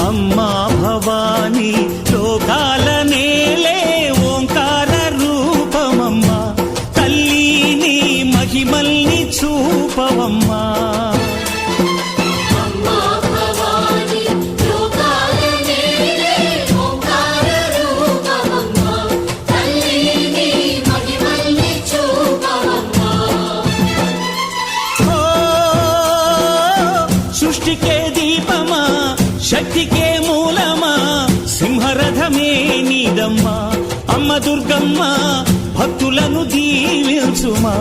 అమ్మా భవానీ లోకాల నేలే ఓంకార రూపమమ్మా తల్లి మహిమల్ని చూపవమ్మా సృష్టికే దీపమా శక్తికే మూలమా సింహరథమే నీదమ్మా అమ్మ దుర్గమ్మ భక్తులను దీవించుమా